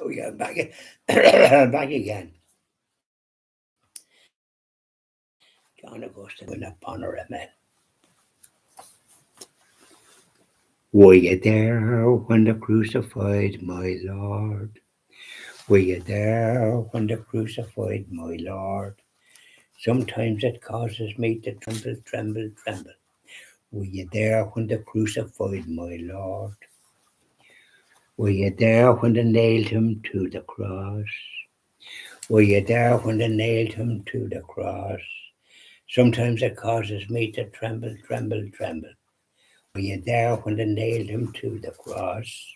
Oh yeah, back, back again. John Augustine went upon her, amen. Were you there when they crucified my Lord? Were you there when they crucified my Lord? Sometimes it causes me to tremble, tremble, tremble. Were you there when they crucified my Lord? Were you there when they nailed him to the cross? Were you there when they nailed him to the cross? Sometimes it causes me to tremble, tremble, tremble. Were you there when they nailed him to the cross?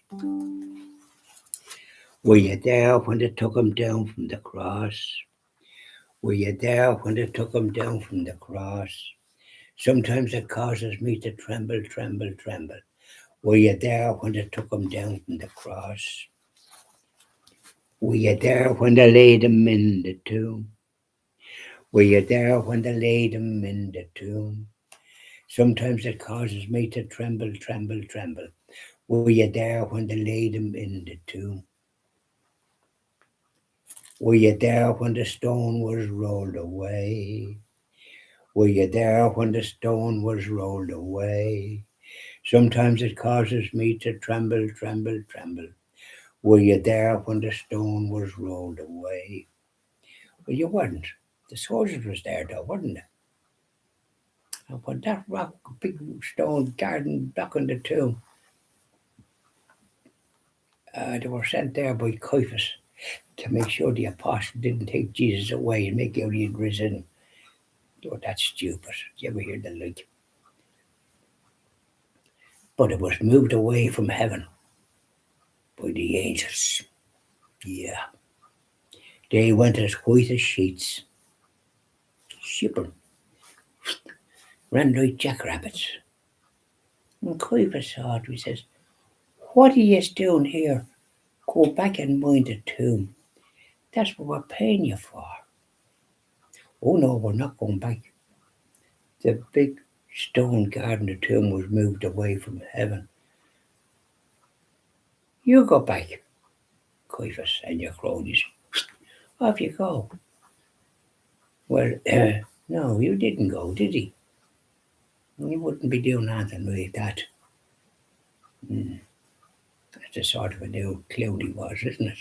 Were you there when they took him down from the cross? Were you there when they took him down from the cross? Sometimes it causes me to tremble, tremble, tremble. Were you there when they took him down from the cross? Were you there when they laid him in the tomb? Were you there when they laid him in the tomb? Sometimes it causes me to tremble, tremble, tremble. Were you there when they laid him in the tomb? Were you there when the stone was rolled away? Were you there when the stone was rolled away? Sometimes it causes me to tremble, tremble, tremble. Were you there when the stone was rolled away? Well, you weren't. The soldiers was there though, weren't they? And when that rock, big stone garden block on the tomb, they were sent there by Caiaphas to make sure the apostle didn't take Jesus away and make out he had risen. Oh, that's stupid. Did you ever hear the like? But it was moved away from heaven by the angels. Yeah. They went as white as sheets, shipping, ran like jackrabbits. And Caiaphas saw it, he says, what are you doing here? Go back and mind the tomb. That's what we're paying you for. Oh no, we're not going back. The big stone garden, the tomb was moved away from heaven. You go back, Caiaphas and your cronies. Off you go. Well, no, you didn't go, did he? You wouldn't be doing anything like that. That's a sort of a new clown he was, isn't it?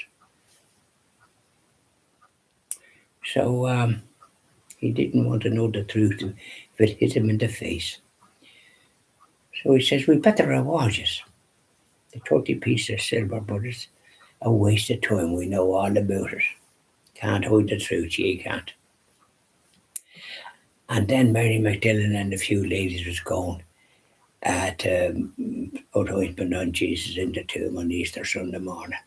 So he didn't want to know the truth if it hit him in the face. So he says, we better reward you. The 30 pieces of silver, but it's a waste of time. We know all about it. Can't hide the truth, you can't. And then Mary Magdalene and a few ladies was going to put ointment on Jesus in the tomb on Easter Sunday morning.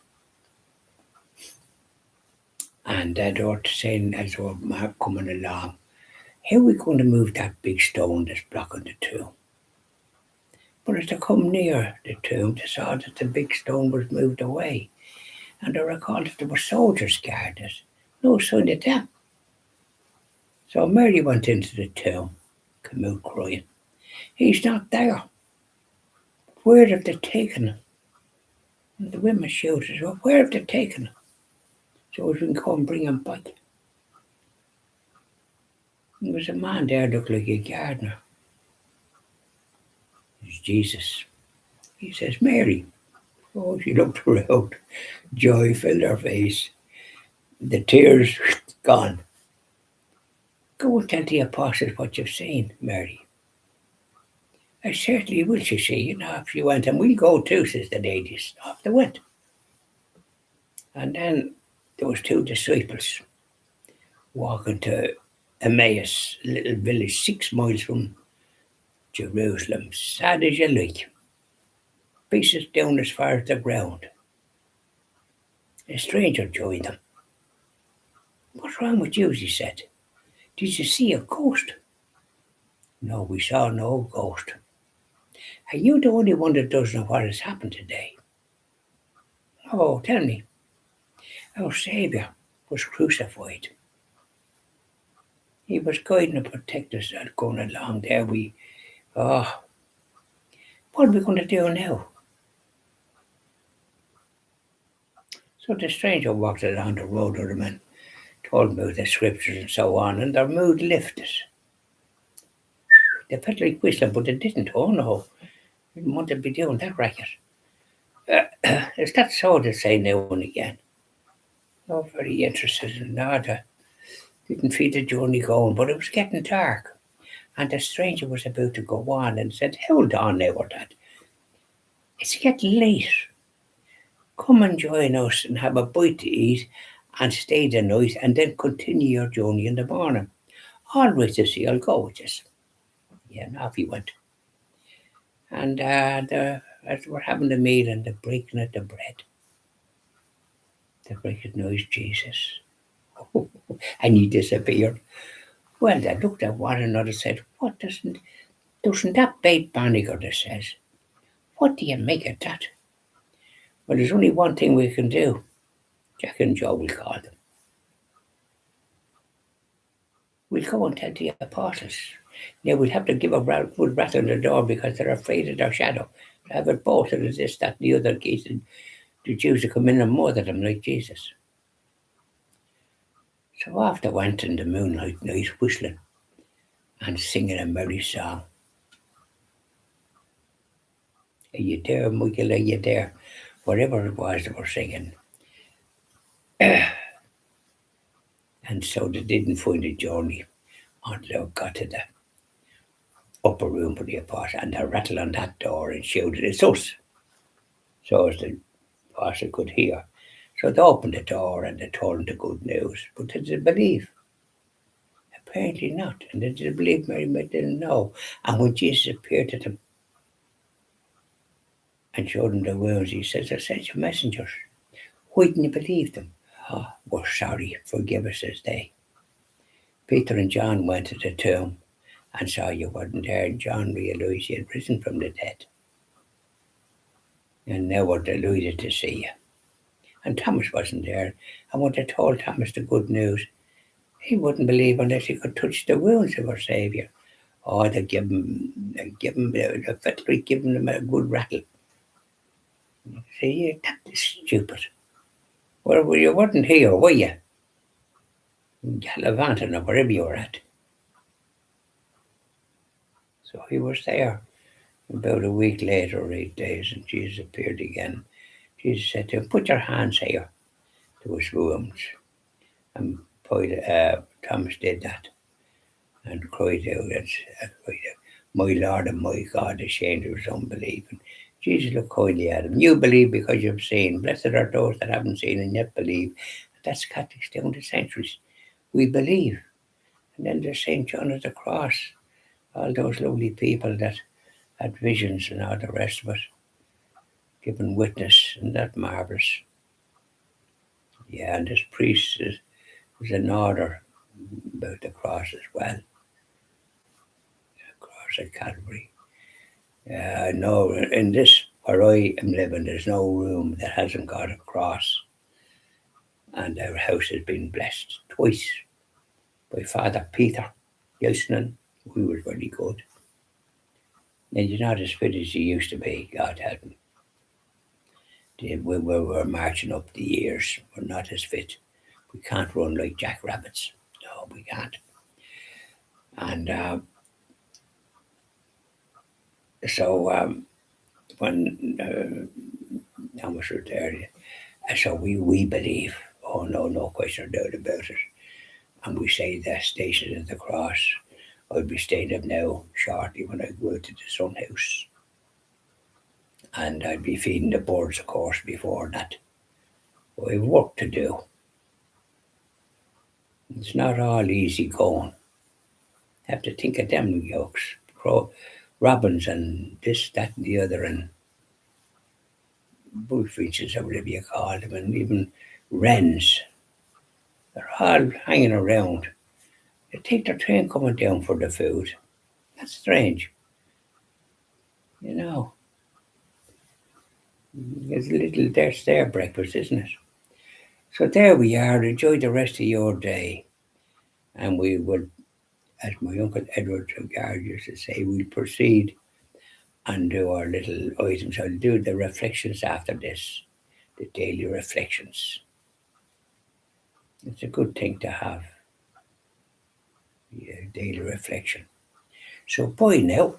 And they were saying, as we were coming along, how are we going to move that big stone that's blocking the tomb? But as they come near the tomb, they saw that the big stone was moved away. And they recalled that there were soldiers guarded. No sign of them. So Mary went into the tomb, came out crying. He's not there. Where have they taken him? And the women shouted, well, where have they taken him? So we can come bring him back. There was a man there looked like a gardener. It's Jesus. He says, Mary. Oh, she looked around. Joy filled her face. The tears gone. Go and tell the apostles what you've seen, Mary. I certainly will, she said. You know, if you went, and we'll go too, says the ladies. Off they went. And then there was two disciples walking to Emmaus, a little village 6 miles from Jerusalem. Sad as you like. Pieces down as far as the ground. A stranger joined them. What's wrong with you? He said. Did you see a ghost? No, we saw no ghost. Are you the only one that doesn't know what has happened today? Oh, tell me. Our Saviour was crucified. He was guiding and protecting us going along there. What are we going to do now? So the stranger walked along the road with them and told them about the scriptures and so on, and their mood lifted. They felt like whistling, but they didn't. Oh no, they didn't want to be doing that racket. Is that so? They say now and again. Not very interested in that. Didn't feel the journey going, but it was getting dark, and the stranger was about to go on and said, "Hold on now, or that. It's getting late. Come and join us and have a bite to eat and stay the night and then continue your journey in the morning. All right, to see, I'll go with you." Yeah, and off he went. And as we're having the meal and the breaking of the bread, they recognized Jesus. And he disappeared. Well, they looked at one another and said, "What doesn't that bait Banniger that says? What do you make of that?" Well, there's only one thing we can do. Jack and Joe will call them. We'll go and tell the apostles. Now we'll have to give a good rat on the door because they're afraid of their shadow. They have it both and this, that, and the other case. The Jews will come in and murder them like Jesus. So off they went in the moonlight night whistling and singing a merry song. Are you there, Michael? Are you there? Whatever it was they were singing. And so they didn't find a journey until they got to the upper room for the apostle, and they rattled on that door and shouted, "It's us!" So as the apostle could hear. So they opened the door and they told him the good news. But did they believe? Apparently not. And they didn't believe Mary Magdalene, no. And when Jesus appeared to them and showed them the wounds, he says, "I sent you messengers. Why didn't you believe them?" "Oh, we're sorry. Forgive us," says they. Peter and John went to the tomb and saw you weren't there, and John realised you had risen from the dead. And now we're delighted to see you. And Thomas wasn't there. And when they told Thomas the good news, he wouldn't believe unless he could touch the wounds of our Saviour. Oh, they felt like giving him a good rattle. See, that is stupid. Well, you weren't here, were you? Gallivanting or wherever you were at. So he was there. About a week later, or 8 days, and Jesus appeared again. Jesus said to him, "Put your hands here to his wounds." And Thomas did that and cried out, "My Lord and my God," ashamed of his unbelief. And Jesus looked kindly at him. "You believe because you've seen. Blessed are those that haven't seen and yet believe." That's Catholics down the centuries. We believe. And then there's St. John of the Cross. All those lovely people that had visions and all the rest of it. Giving witness, and that marvellous. Yeah, and this priest is an order about the cross as well. The cross at Calvary. No, in this where I am living, there's no room that hasn't got a cross. And our house has been blessed twice by Father Peter Yousnan, who was very good. And you're not as fit as you used to be, God help him. We were marching up the years. We're not as fit. We can't run like jackrabbits. No, we can't. And so when Thomas was there, so we believe. Oh no question or doubt about it. And we say the Station of the Cross. I'll be staying up now shortly when I go to the Sun House. And I'll be feeding the birds, of course, before that. We have work to do. It's not all easy going. Have to think of them yokes. Robins and this, that, and the other, and bullfinches, or whatever you call them, and even wrens. They're all hanging around. They take their train coming down for the food. That's strange. You know, it's a little, that's their breakfast, isn't it? So there we are. Enjoy the rest of your day. And we will, as my Uncle Edward Tregard used to say, we'll proceed and do our little items. I'll do the reflections after this, the daily reflections. It's a good thing to have, daily reflection. So bye now.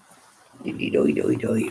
Dee dee doi doi doi.